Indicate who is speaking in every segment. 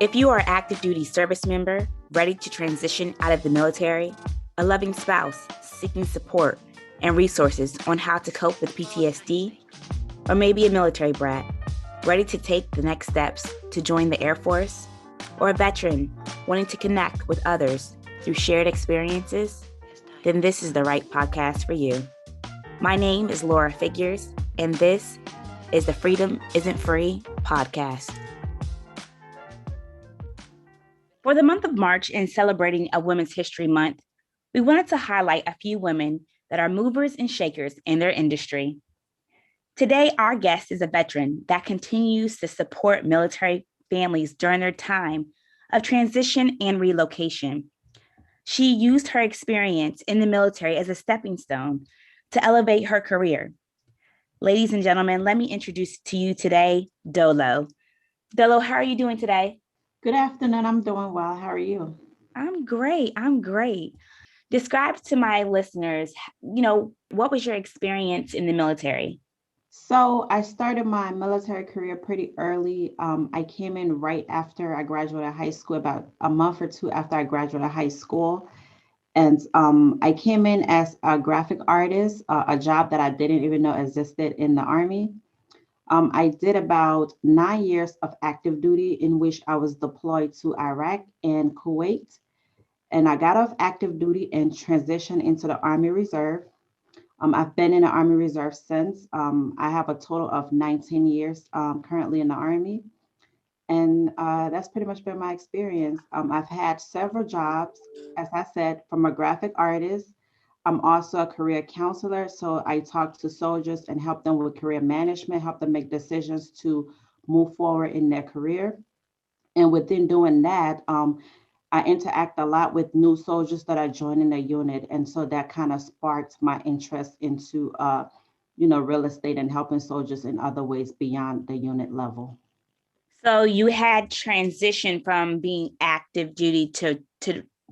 Speaker 1: If you are an active duty service member ready to transition out of the military, a loving spouse seeking support and resources on how to cope with PTSD, or maybe a military brat ready to take the next steps to join the Air Force, or a veteran wanting to connect with others through shared experiences, then this is the right podcast for you. My name is Laura Figures, and this is the Freedom Isn't Free podcast. For the month of March, in celebrating a Women's History Month, we wanted to highlight a few women that are movers and shakers in their industry. Today, our guest is a veteran that continues to support military families during their time of transition and relocation. She used her experience in the military as a stepping stone to elevate her career. Ladies and gentlemen, let me introduce to you today, Dolo. Dolo, how are you doing today?
Speaker 2: Good afternoon. I'm doing well. How are you?
Speaker 1: I'm great. Describe to my listeners, what was your experience in the military?
Speaker 2: So I started my military career pretty early. I came in right after I graduated high school, about a month or two after I graduated high school. And I came in as a graphic artist, a job that I didn't even know existed in the Army. I did about 9 years of active duty in which I was deployed to Iraq and Kuwait. And I got off active duty and transitioned into the Army Reserve. I've been in the Army Reserve since. I have a total of 19 years currently in the Army. And that's pretty much been my experience. I've had several jobs, as I said, from a graphic artist. I'm also a career counselor. So I talk to soldiers and help them with career management, help them make decisions to move forward in their career. And within doing that, I interact a lot with new soldiers that are joining the unit. And so that kind of sparked my interest into, real estate and helping soldiers in other ways beyond the unit level.
Speaker 1: So you had transition from being active duty to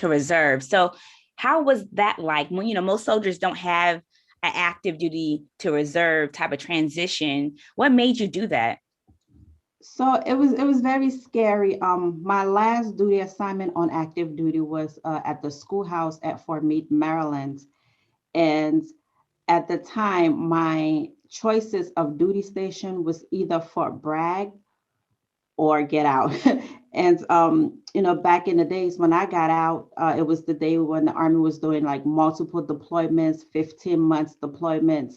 Speaker 1: reserve. So how was that like? When most soldiers don't have an active duty to reserve type of transition. What made you do that?
Speaker 2: So it was very scary. My last duty assignment on active duty was at the schoolhouse at Fort Meade, Maryland. And at the time, my choices of duty station was either Fort Bragg or get out. And back in the days when I got out, it was the day when the Army was doing like multiple deployments, 15 months deployments.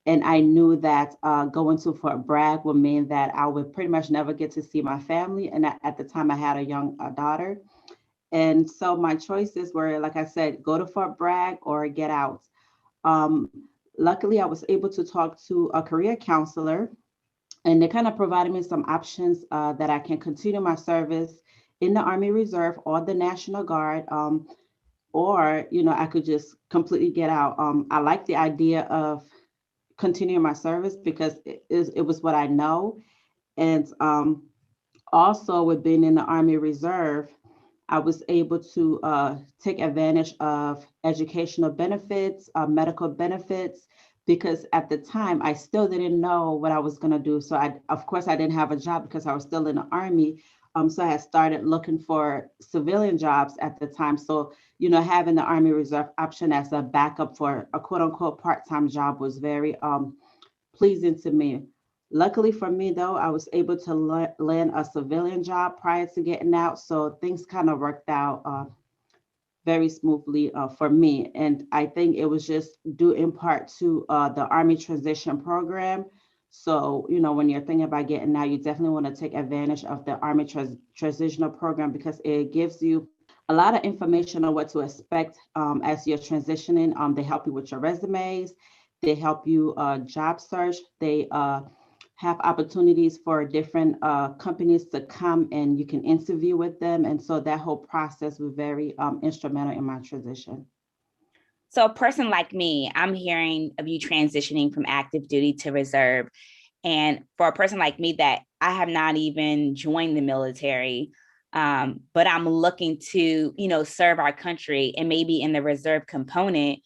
Speaker 2: And I knew that going to Fort Bragg would mean that I would pretty much never get to see my family. And at the time, I had a young daughter. And so my choices were, like I said, go to Fort Bragg or get out. Um, Luckily, I was able to talk to a career counselor, and they kind of provided me some options that I can continue my service in the Army Reserve or the National Guard, or I could just completely get out. I like the idea of continuing my service because it was what I know, and also with being in the Army Reserve, I was able to take advantage of educational benefits, medical benefits, because at the time I still didn't know what I was going to do. So of course, I didn't have a job because I was still in the Army. So I had started looking for civilian jobs at the time. So, having the Army Reserve option as a backup for a quote unquote part-time job was very pleasing to me. Luckily for me, though, I was able to land a civilian job prior to getting out. So things kind of worked out very smoothly for me. And I think it was just due in part to the Army Transition Program. So, when you're thinking about getting out, you definitely want to take advantage of the Army Transitional Program because it gives you a lot of information on what to expect as you're transitioning. They help you with your resumes, they help you job search, they have opportunities for different companies to come and you can interview with them. And so that whole process was very instrumental in my transition.
Speaker 1: So a person like me, I'm hearing of you transitioning from active duty to reserve. And for a person like me that I have not even joined the military, but I'm looking to, serve our country and maybe in the reserve component,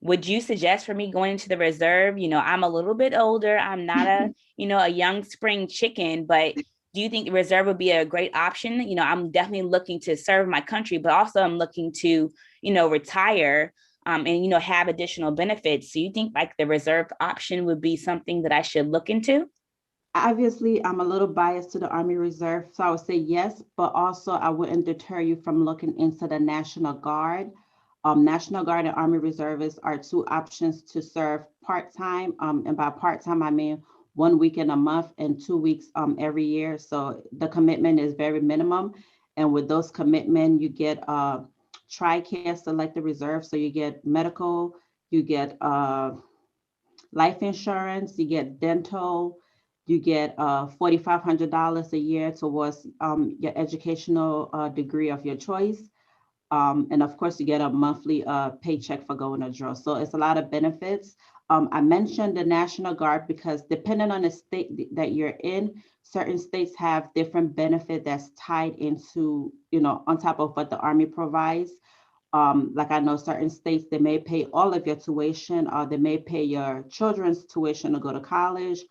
Speaker 1: would you suggest for me going into the reserve? I'm a little bit older. I'm not a young spring chicken, but Do you think the reserve would be a great option? I'm definitely looking to serve my country, but also I'm looking to, retire and, have additional benefits. So you think like the reserve option would be something that I should look into?
Speaker 2: Obviously, I'm a little biased to the Army Reserve, so I would say yes, but also I wouldn't deter you from looking into the National Guard. National Guard and Army Reservists are two options to serve part-time. And by part-time, I mean 1 week in a month and 2 weeks every year. So the commitment is very minimum. And with those commitment, you get TRICARE Selected Reserve. So you get medical, you get life insurance, you get dental, you get $4,500 a year towards your educational degree of your choice. And of course, you get a monthly paycheck for going to drill. So it's a lot of benefits. I mentioned the National Guard because depending on the state that you're in, certain states have different benefit that's tied into, on top of what the Army provides. Like I know certain states, they may pay all of your tuition, or they may pay your children's tuition to go to college.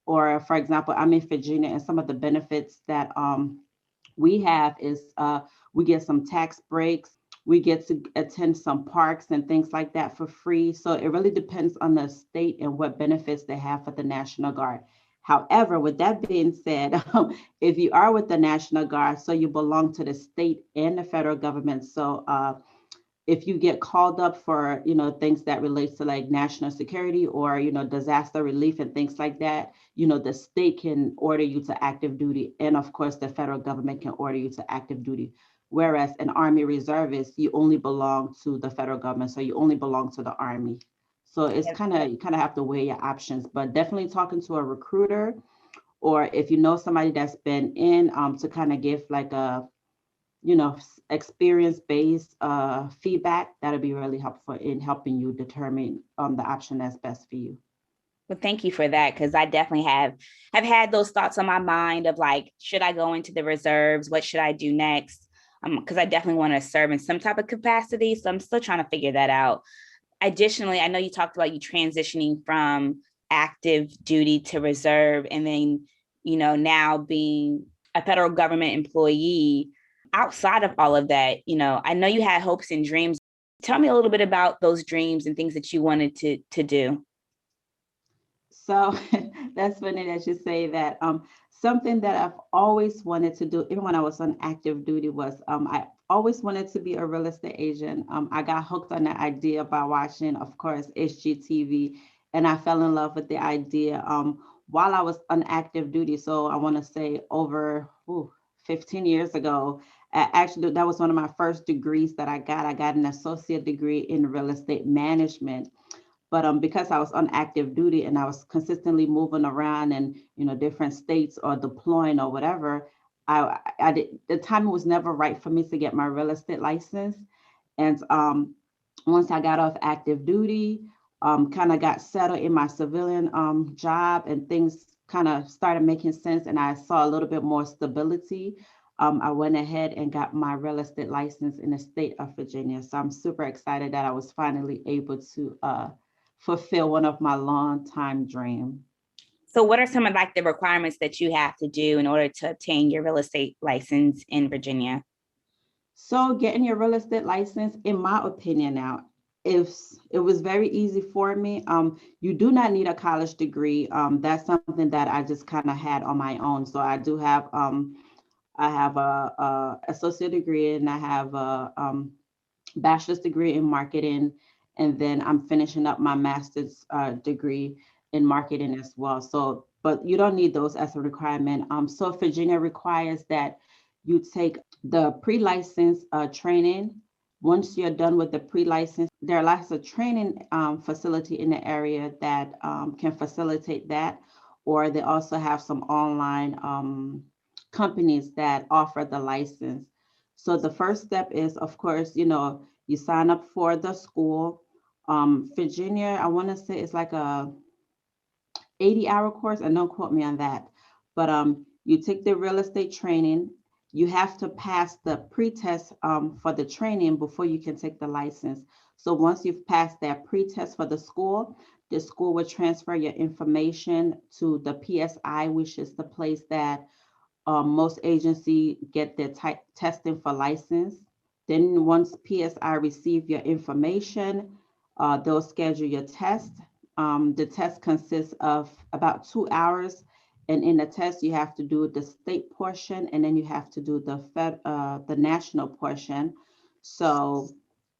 Speaker 2: Or for example, I'm in Virginia, and some of the benefits that we have is we get some tax breaks. We get to attend some parks and things like that for free. So it really depends on the state and what benefits they have for the National Guard. However, with that being said, if you are with the National Guard, so you belong to the state and the federal government. So if you get called up for things that relates to like national security or disaster relief and things like that, the state can order you to active duty, and of course the federal government can order you to active duty. Whereas an Army reservist, you only belong to the federal government, so you only belong to the Army. So it's kind of, you kind of have to weigh your options, but definitely talking to a recruiter, or if you know somebody that's been in, to kind of give like a experience-based feedback, that'll be really helpful in helping you determine the option that's best for you.
Speaker 1: Well, thank you for that, because I definitely have had those thoughts on my mind of like, should I go into the reserves? What should I do next? Because I definitely want to serve in some type of capacity. So I'm still trying to figure that out. Additionally, I know you talked about you transitioning from active duty to reserve, and then, now being a federal government employee. Outside of all of that, I know you had hopes and dreams. Tell me a little bit about those dreams and things that you wanted to do.
Speaker 2: So that's funny that you say that. Something that I've always wanted to do, even when I was on active duty, was I always wanted to be a real estate agent. I got hooked on that idea by watching, of course, HGTV, and I fell in love with the idea while I was on active duty. So I want to say over 15 years ago. Actually, that was one of my first degrees that I got. I got an associate degree in real estate management. But because I was on active duty and I was consistently moving around in different states or deploying or whatever, I did, the time was never right for me to get my real estate license. And once I got off active duty, kind of got settled in my civilian job, and things kind of started making sense, and I saw a little bit more stability. I went ahead and got my real estate license in the state of Virginia. So I'm super excited that I was finally able to fulfill one of my long time dreams.
Speaker 1: So what are some of like the requirements that you have to do in order to obtain your real estate license in Virginia?
Speaker 2: So getting your real estate license, in my opinion now, if it was very easy for me. You do not need a college degree. That's something that I just kind of had on my own. So I have a associate degree, and I have a bachelor's degree in marketing, and then I'm finishing up my master's degree in marketing as well. So, but you don't need those as a requirement. So Virginia requires that you take the pre-license training. Once you're done with the pre-license, there are lots of training facility in the area that can facilitate that, or they also have some online companies that offer the license. So the first step is, of course, you sign up for the school. Virginia, I want to say it's like a 80-hour course, and don't quote me on that. But you take the real estate training. You have to pass the pre-test for the training before you can take the license. So once you've passed that pre-test for the school will transfer your information to the PSI, which is the place that Most agency get their testing for license. Then once PSI receive your information, they'll schedule your test. The test consists of about 2 hours, and in the test you have to do the state portion, and then you have to do the national portion. So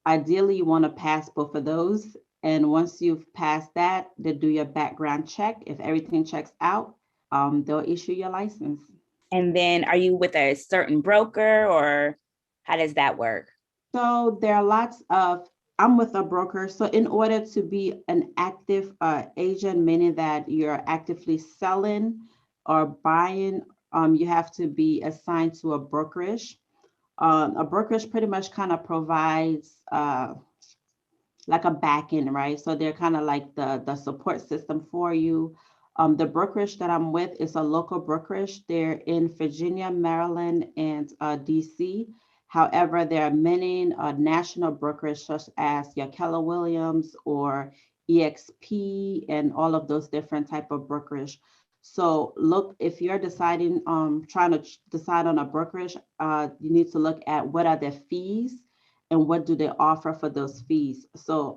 Speaker 2: ideally, you want to pass both of those. And once you've passed that, they do your background check. If everything checks out, they'll issue your license.
Speaker 1: And then are you with a certain broker or how does that work?
Speaker 2: So there are lots of, I'm with a broker. So in order to be an active agent, meaning that you're actively selling or buying, you have to be assigned to a brokerage. A brokerage pretty much kind of provides like a back end, right? So they're kind of like the support system for you. The brokerage that I'm with is a local brokerage. They're in Virginia, Maryland, and DC. However, there are many national brokerages such as your Keller Williams or EXP and all of those different type of brokerage. So look, if you're deciding, trying to decide on a brokerage, you need to look at what are their fees and what do they offer for those fees. So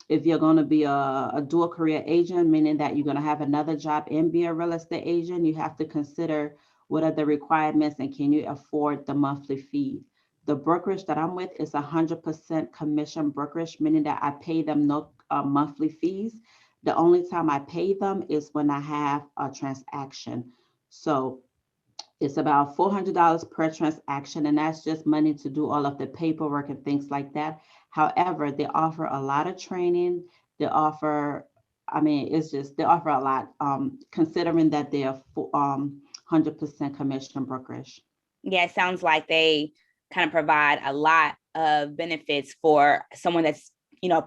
Speaker 2: if you're going to be a dual career agent, meaning that you're going to have another job and be a real estate agent, you have to consider what are the requirements and can you afford the monthly fee. The brokerage that I'm with is 100% commission brokerage, meaning that I pay them no monthly fees. The only time I pay them is when I have a transaction. So it's about $400 per transaction, and that's just money to do all of the paperwork and things like that. However, they offer a lot of training. They offer, I mean, it's just, they offer a lot, considering that they are 100% commission brokerage.
Speaker 1: Yeah, it sounds like they kind of provide a lot of benefits for someone that's,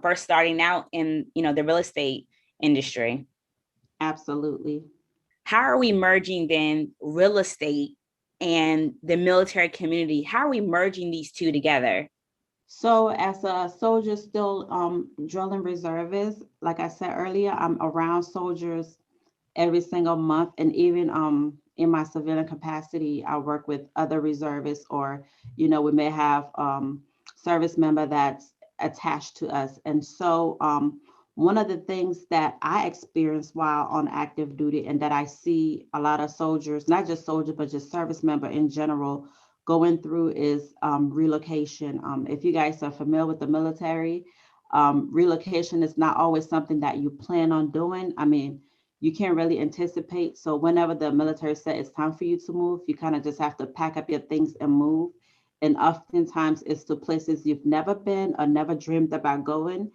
Speaker 1: first starting out in, the real estate industry.
Speaker 2: Absolutely.
Speaker 1: How are we merging then real estate and the military community? How are we merging these two together?
Speaker 2: So as a soldier still drilling reservist, like I said earlier, I'm around soldiers every single month. And even in my civilian capacity, I work with other reservists, or, we may have service member that's attached to us. And so one of the things that I experienced while on active duty and that I see a lot of soldiers, not just soldiers, but just service member in general, going through is relocation. If you guys are familiar with the military, relocation is not always something that you plan on doing. I mean, you can't really anticipate. So whenever the military said it's time for you to move, you kind of just have to pack up your things and move. And oftentimes it's to places you've never been or never dreamed about going.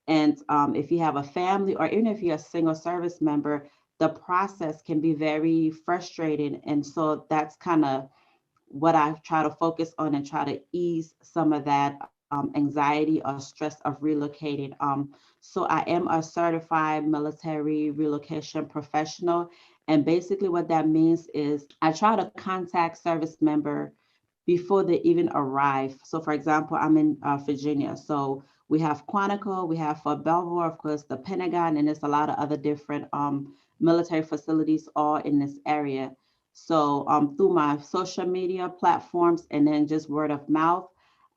Speaker 2: And if you have a family or even if you're a single service member, the process can be very frustrating. And so that's kind of what I try to focus on and try to ease some of that anxiety or stress of relocating. So I am a certified military relocation professional. And basically what that means is I try to contact service member before they even arrive. So for example, I'm in Virginia. So we have Quantico, we have Fort Belvoir, of course, the Pentagon, and there's a lot of other different military facilities all in this area. So through my social media platforms and then just word of mouth,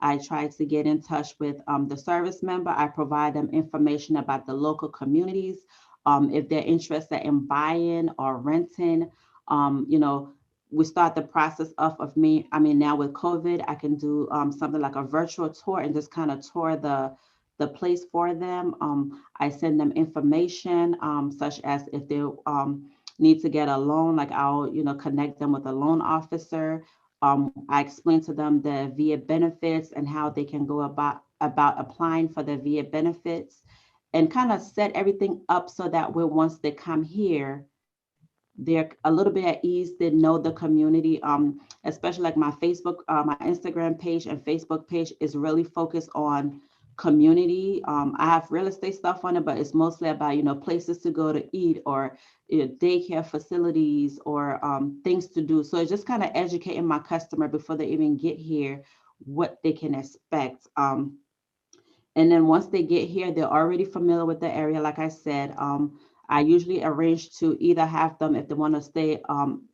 Speaker 2: I try to get in touch with the service member. I provide them information about the local communities. If they're interested in buying or renting, you know, we start the process of me. I mean, now with COVID, I can do something like a virtual tour and just kind of tour the place for them. I send them information, such as if they need to get a loan, like I'll, connect them with a loan officer. I explain to them the VA benefits and how they can go about applying for the VA benefits, and kind of set everything up so that way once they come here, they're a little bit at ease. They know the community, especially like my Facebook, my Instagram page and Facebook page is really focused on community. I have real estate stuff on it, but it's mostly about, places to go to eat, or daycare facilities, or things to do. So it's just kind of educating my customer before they even get here what they can expect. And then once they get here, they're already familiar with the area. Like I said, I usually arrange to either have them if they want to stay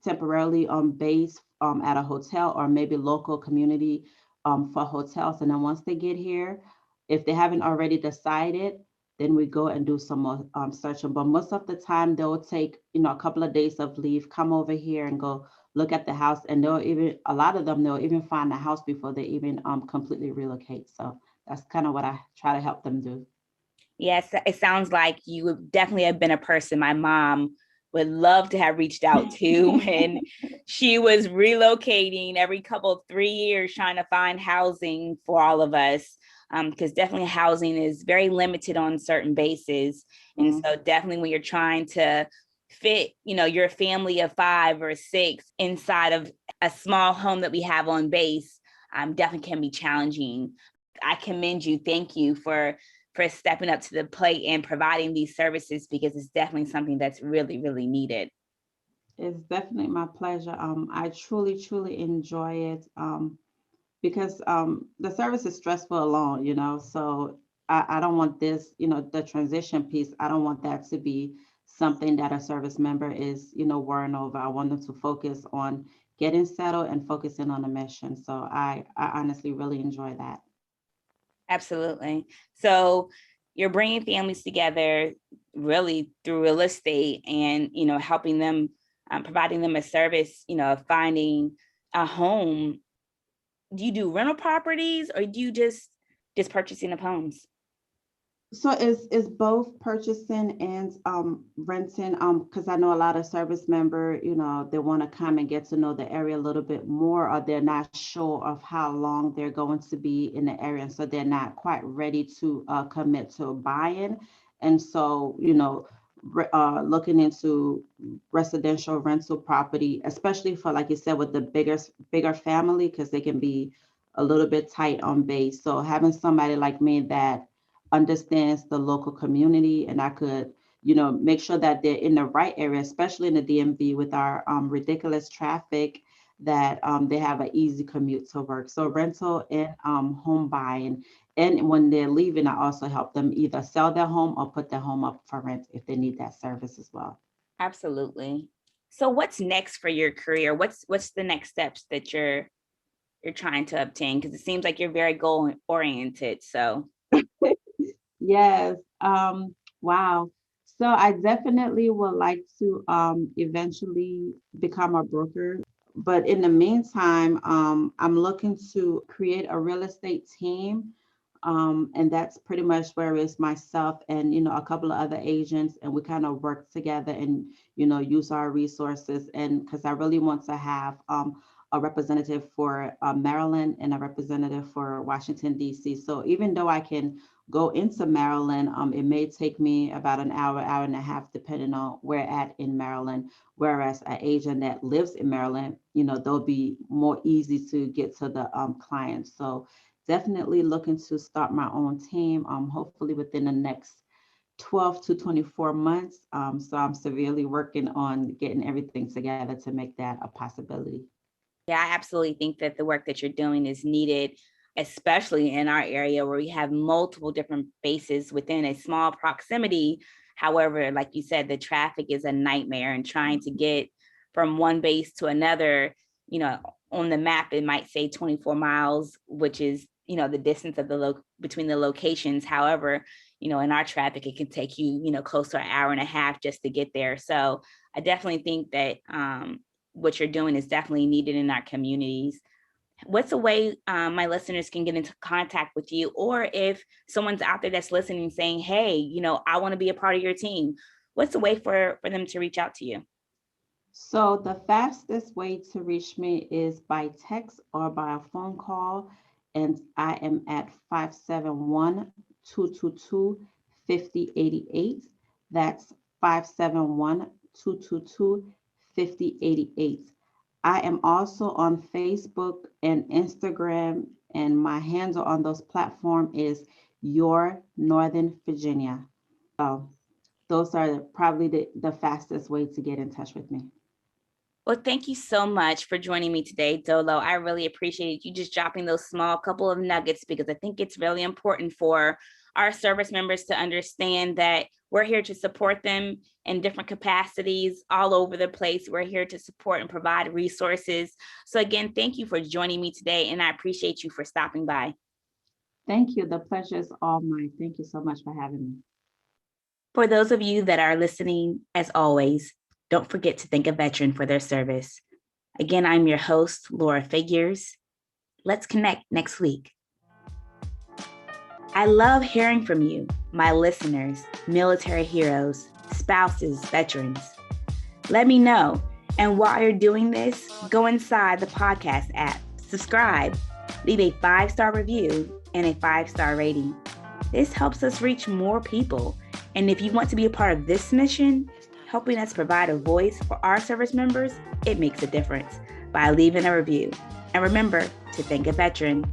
Speaker 2: temporarily on base at a hotel or maybe local community for hotels. And then once they get here, if they haven't already decided, then we go and do some more searching. But most of the time, they'll take a couple of days of leave, come over here and go look at the house, and they'll even a lot of them they'll even find the house before they even completely relocate. So that's kind of what I try to help them do.
Speaker 1: Yes, it sounds like you would definitely have been a person my mom would love to have reached out to when she was relocating every couple of 3 years trying to find housing for all of us. Because definitely housing is very limited on certain bases. And
Speaker 2: Mhm.
Speaker 1: so definitely when you're trying to fit, your family of 5 or 6 inside of a small home that we have on base, definitely can be challenging. I commend you. Thank you for stepping up to the plate and providing these services because it's definitely something that's really, really needed.
Speaker 2: It's definitely my pleasure. I truly, truly enjoy it because the service is stressful alone, So I don't want this, the transition piece. I don't want that to be something that a service member is, worrying over. I want them to focus on getting settled and focusing on the mission. So I honestly really enjoy that.
Speaker 1: Absolutely. So you're bringing families together really through real estate and, helping them, providing them a service, of finding a home. Do you do rental properties or do you just purchasing of homes?
Speaker 2: So it's both purchasing and renting because I know a lot of service member, they want to come and get to know the area a little bit more, or they're not sure of how long they're going to be in the area, and so they're not quite ready to commit to buying. And so, looking into residential rental property, especially for, like you said, with the bigger family, because they can be a little bit tight on base. So having somebody like me that understands the local community, and I could, make sure that they're in the right area, especially in the DMV with our ridiculous traffic, that they have an easy commute to work. So rental and home buying. And when they're leaving, I also help them either sell their home or put their home up for rent if they need that service as well.
Speaker 1: Absolutely. So what's next for your career? What's the next steps that you're trying to obtain? Because it seems like you're very goal oriented. So
Speaker 2: Yes. Wow. So I definitely would like to eventually become a broker. But in the meantime, I'm looking to create a real estate team. And that's pretty much where it's myself and, a couple of other agents, and we kind of work together and, use our resources. And because I really want to have a representative for Maryland and a representative for Washington, D.C. So even though I can go into Maryland, it may take me about an hour, hour and a half, depending on where at in Maryland. Whereas an agent that lives in Maryland, they'll be more easy to get to the clients. So definitely looking to start my own team, hopefully within the next 12 to 24 months. So I'm severely working on getting everything together to make that a possibility.
Speaker 1: yeah, I absolutely think that the work that you're doing is needed, especially in our area where we have multiple different bases within a small proximity. However, like you said, the traffic is a nightmare and trying to get from one base to another, you know, on the map, it might say 24 miles, which is, the distance of between the locations. However, in our traffic, it can take you, close to an hour and a half just to get there. So I definitely think that what you're doing is definitely needed in our communities. What's a way my listeners can get into contact with you? Or if someone's out there that's listening saying, hey, I want to be a part of your team, what's a way for them to reach out to you?
Speaker 2: So the fastest way to reach me is by text or by a phone call. And I am at 571-222-5088. That's 571-222-5088. I am also on Facebook and Instagram, and my handle on those platforms is Your Northern Virginia. So those are probably the fastest way to get in touch with me.
Speaker 1: Well, thank you so much for joining me today, Dolo. I really appreciate you just dropping those small couple of nuggets because I think it's really important for our service members to understand that we're here to support them in different capacities all over the place. We're here to support and provide resources. So again, thank you for joining me today, and I appreciate you for stopping by.
Speaker 2: Thank you. The pleasure is all mine. Thank you so much for having me.
Speaker 1: For those of you that are listening, as always, don't forget to thank a veteran for their service. Again, I'm your host, Laura Figures. Let's connect next week. I love hearing from you, my listeners, military heroes, spouses, veterans. Let me know. And while you're doing this, go inside the podcast app, subscribe, leave a 5-star review and a 5-star rating. This helps us reach more people. And if you want to be a part of this mission, helping us provide a voice for our service members, it makes a difference by leaving a review. And remember to thank a veteran.